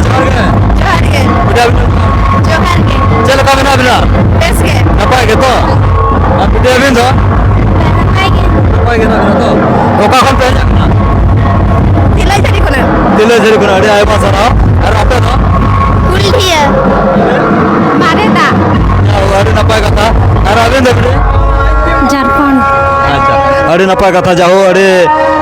जोहार गे जोहार गे बिटिया जोहार गे चल का बना बिना बेस गे नपाय गे तो बिटिया बिन दो नपाय गे ना तो ओका खन पे जाना तिलाई जरी कोना दिले जरी कोना अड़ी आय पासरा और आपे तो कुलठिया मारे दा अड़ी नपाय कथा और अबिन दो बिटिया झारखंड अच्छा अड़ी नपाय कथा जाओ अड़ी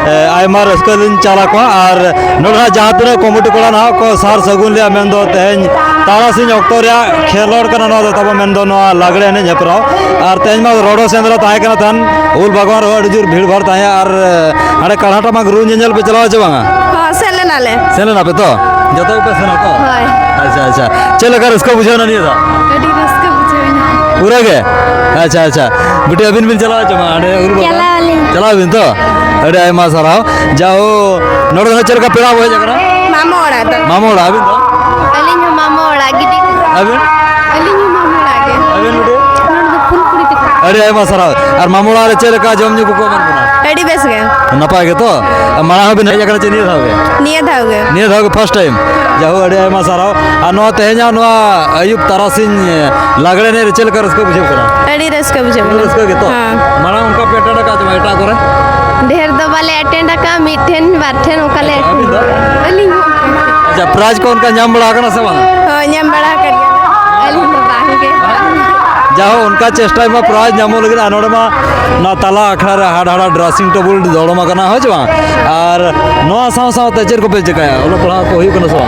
आयमा रस्का दिन चला को और नोड़ा जहाँ तक कमिटी कोड़ा ना को सार सगुन लिया मेन दो तेज तारा सिंह अक्टो रे खेलोड़ करना ना तब मेन दो ना लागड़े ने झपराव और तेज में रोडो सेंद्रा ताहे करना तन उल भगवान रो अड़ी जोर भीड़ भाड़ ताहे और अरे कढ़ाटा में गुरु जंजल पे चलाओ चे बांगा हां सेले ना पे तो जतो पे सेना तो हाय अच्छा अच्छा चल अगर इसको बुझाना नहीं था अड़ी रस्का बुझेना पूरा के अच्छा अच्छा बेटे अबिन बिन चलाओ चे मां अरे उल चलाओ बिन तो अरे आय मा सराव जाओ नोड़ ना चल का पेड़ा हो जगरा मामा ओड़ा तो मामा ओड़ा अबिन तो अलिन मामा ओड़ा गिटी अबिन अलिन मामा ओड़ा गे अबिन बेटे नोड़ दो फुल कुड़ी तक अरे आय मा सराव और मामा ओड़ा रे चल का जम नी को मन बना अड़ी बेस गे नपाय के तो माना भी नहीं जगरा चनिए थावे निये धावगे फर्स्ट टाइम जाओ अरे आय मा सराव आ नो तेहजा नो अयुब तारासिन लागड़े ने चल कर उसको बुझे करा अड़ी रस्का बुझे उसको के तो माना उनका पेटा का जमा एटा करे ढेर दो वाले अटेंड का मिठेन बाठेन ओकाले अलिन अच्छा प्राइज को उनका नाम बड़ा करना से वाला हां नाम बड़ा कर अलिन बांगे जाओ उनका चेष्टा में प्राइज नामो लगे अनोड़ में ना ताला अखड़ा रे हाड़ हाड़ा ड्रेसिंग टेबल दौड़मा करना हो जवा और नो साव साव तेजर को पे जकाया ओलो पढ़ा को हुई कनो सवा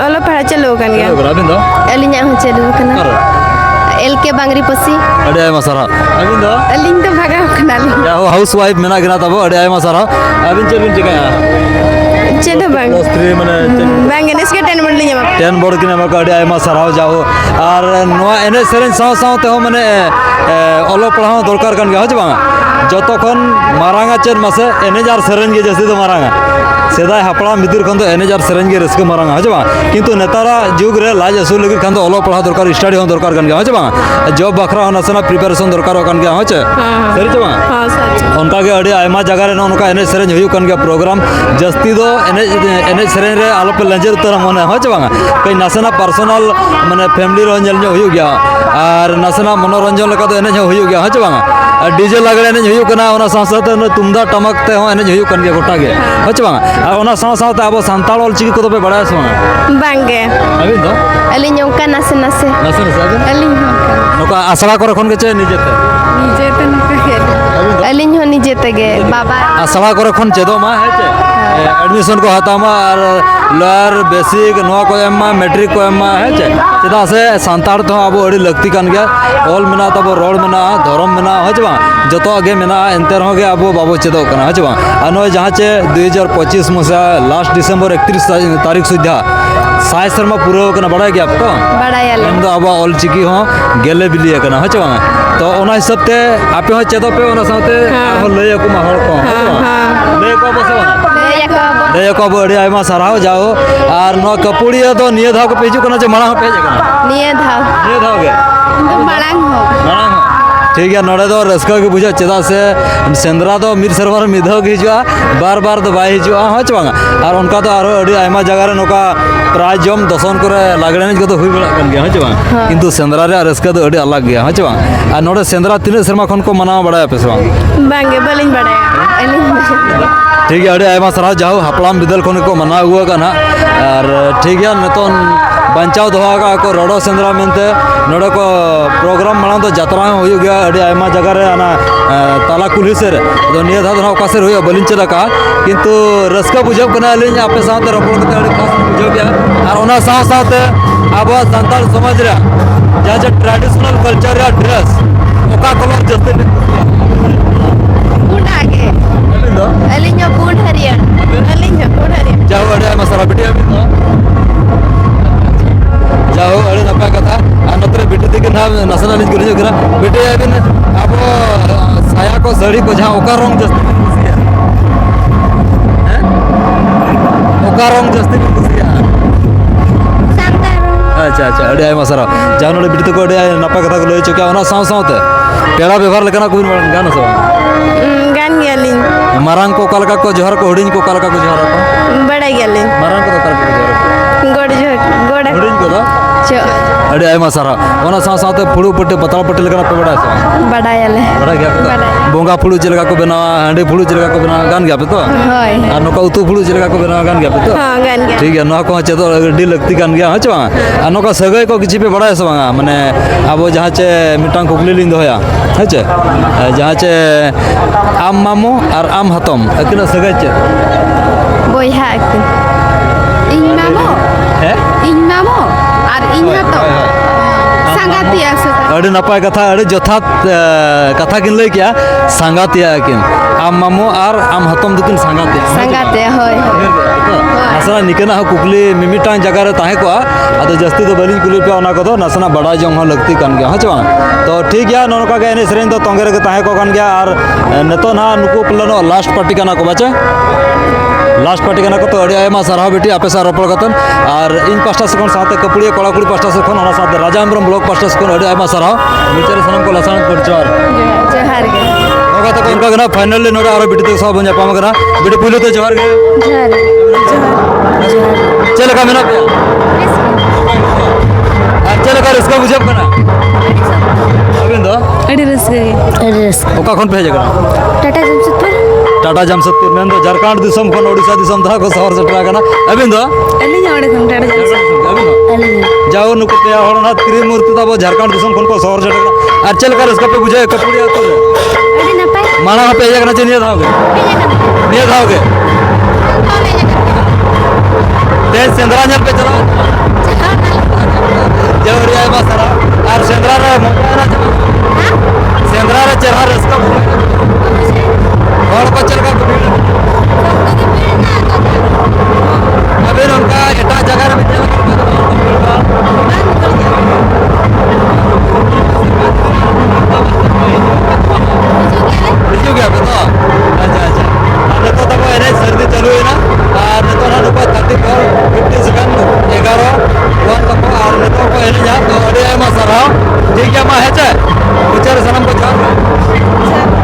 ओलो पढ़ा चलो कन गया अबिन दो अलिन हो चलो कना एल के बांगरी पसी अड़े आय मसारा अबिन दो अलिन तो भागा कना जाओ हाउस वाइफ मेना गिना तब अड़े आय मसारा अबिन चबिन जकाया चेदो बांग स्त्री माने बांगे नेस के 10 मिनट लिया 10 बोर्ड किने मका अड़े आय मसारा जाओ और नो एने सेरेन साव साव ते हो माने ओलो पढ़ा दरकार कन गया हो जवा जतखन मारांगा चेद मासे एने जार सेरेन गे जैसे तो मारांगा सेदाय हापड़ा मिदिर खन तो एने जार सेरेन गे रस्क मारांगा हो जवा किंतु नेतारा जुग रे लाज असुल लगी खन तो ओलो पढ़ा दरकार स्टडी हो दरकार कन गया हो जवा जॉब बखरा हो नसना प्रिपरेशन दरकार कन गया हो चे सरी जवा हां सर उनका के अड़ी आयमा जगह रे उनका एने सेरेन हुई कन गया प्रोग्राम जस्ती दो एने सेरेन रे आलो पे लंजर उतर मने हो जवा कई नसना पर्सनल माने फैमिली रो अंजल हुई गया और नसना मनोरंजन लगा तो एने हुई गया हो जवा डीजे लगड़े एने हुई कना ओना साथ तुमदा टमक ते हो एने हुई कन गया गोटा गे हो जवा और ओना साथ अब सांताल ऑल चिकी को तो पे बड़ा सो बांगे अबिन दो अलिन ओका नसे नसे अलिन नोका आसरा करे खन के चे निजेते अलिन हो निजेते गे बाबा आसरा करे खन चेदो मा है चे एडमिशन को हतामा और लोअर बेसिक नोआ को एमा मैट्रिक को एमा है चे चेदा से सांताड़ तो अब अड़ी लगती कन गया ऑल मेना तब रोड मेना धर्म मेना हो जवा जतो आगे मेना एंते रहो गे अब बाबू चेदो कना हो जवा अनो जहां चे 2025 मसा लास्ट दिसंबर 31 तारीख सुधा साय शर्मा पूरा कना बड़ा गया आपको बड़ा याल हम तो अब ऑल चिकी हो गेले बिली कना हो जवा तो ओना हिसाब ते आपे हो चेदो पे ओना साथे हो लय को माहौल को लय को बसवा दया को बड़ी आयमा सराव जाओ और नो कपुड़िया तो निये धाव को पेजु कना जे माना हो पेज कना निये धाव गे बड़ांग हो ठीक है नोड़े दो रस्का के बुझा चेदा से सेंद्रा तो मिर सरवर मिधो के हिजुआ बार बार तो बाय हिजुआ हो चवांगा और उनका तो आरो अड़ी आयमा जगह रे नोका प्राइज जम दसन करे लागड़े ने तो हुई बड़ा कन गया हो चवांगा किंतु सेंद्रा रे रस्का तो अड़ी अलग गया हो चवांगा और नोड़े सेंद्रा तीन शर्मा खन को मनावा बड़ा पे सवांग बांगे बलिन बड़ा अलिन ठीक है अड़ी आयमा सरा जाओ हपलाम बिदल खन को मना हुआ कना और ठीक है नतन बचाव दोहा को रोडो सेंद्रा मेनते नोड़े को प्रोग्राम माना तो यात्रा हो गया अड़ी आयमा जगह रे आना ताला कुली से तो निये धा ओका से हुई बलिन चलका किंतु रस्का बुझब कना अलिन आपे साथे रपड़ कते अड़ी खास बुझब गया और ओना साथे अब संताल समाज रे जा ट्रेडिशनल कल्चर या ड्रेस ओका कलर जस्ते बूढ़ आगे अलिन बूढ़ हरिया जाओ अड़ी आयमा सारा बिटिया जाओ अड़ी नपाय कथा नतरे बिटी दिके ना नसना निज गुरु करा बिटी अबिन अब साया को साड़ी को जहां ओका रंग जस्ती कुसिया हैं ओका रंग जस्ती कुसिया अच्छा अच्छा अड़ी आय मसरा जानो बिटी को अड़ी नपाय कथा को लय चुका ओना साव सावते पेड़ा व्यवहार लेकना को गान सो गान गेलिन मारांग को कलका को जोहर को हुडिंग को कलका को जोहर को बड़ा गेलिन मारांग को कलका को जोहर गोड़ जो गोड़ हुडिंग को दा चो अड़ी आयमा सारा ओना साथे फुड़ू पट्टी पतला पट्टी लेकर पे बड़ा है बड़ायले बड़ा गया पे बड़ा बोंगा फुड़ू चलगा को बनावा हांडी फुड़ू चलगा को बनावा गान गया पे तो होय और नोका उतु फुड़ू चलगा को बनावा गान गया पे तो हां गान गया ठीक है नो को चेतो अडी लगती कान गया हच बा और नोका सगई को किछि पे बड़ा है बा माने अब जहाँ चे मिटांग कुकली लिंद होया हचे जहाँ चे आम मामू और आम हतम अकिना सगई चे बोया अकिन इन मामो है इन मामो और इन हतो संगातिया से अड़ी नपाय कथा अड़ी जथात कथा किन लई किया संगातिया किन आम मामू और आम हतम दुकिन संगाते होय नासना निकना कुकली मिमिटांग जगह रे ताहे को आदो जस्ती तो बलिन कुली पे ओना को नासना बड़ा जंग हो लगती कान गया हच तो ठीक गया नोका के एने सरेन तो तोंगे रे ताहे को कान गया और नेतो ना नुकु प्लानो लास्ट पार्टी काना को बचे लास्ट पार्टी काना को तो अड़ी आयमा सारा बेटी आपे सारा रोपड़ कतन और इन पास्टा से कोन साथे कपुड़िया कलाकुड़ी पास्टा से कोन ओना साथे राजा अमरम ब्लॉक पास्टा से कोन अड़ी आयमा सारा मिचरे सनम को लसान परचार जोहार गे ओका तो इनका गना फाइनली नोडा आरो बेटी तो सब बन पाम गना बेटी पहले तो जोहार गे जोहार चल का मेना चल का इसका बुझब कना अबिन दो अड़ी रस ओका कोन पे जगह टाटा जमशेदपुर टाटा जमशेदपुर में तो झारखंड दिसम खन ओडिशा दिसम धा को शहर से टरा कना अबिन दो अली जोड़े तुम टाटा जमशेदपुर अली जाओ नुको ते होना त्रिमूर्ति तब झारखंड दिसम खन को शहर से टरा और चल कर इसका पे बुझे कपुड़िया तो अड़ी ना पाए माना पे जगह चाहिए धाओगे नहीं धाओगे ते सेंद्राजन पे चलो जवरिया बस सारा और सेंद्रा रे मोबाइल सेंद्रा रे चढ़ा रस्का और को चल का अबे उनका एटा जगह में चल गया तो अच्छा अरे तो तब एने सर्दी चालू है ना और ने तो ना ऊपर 34 50 सेकंड 11 1 तक और ने तो को एने जा तो अरे मा सरा ठीक है मा है चे उचर सनम को छाड़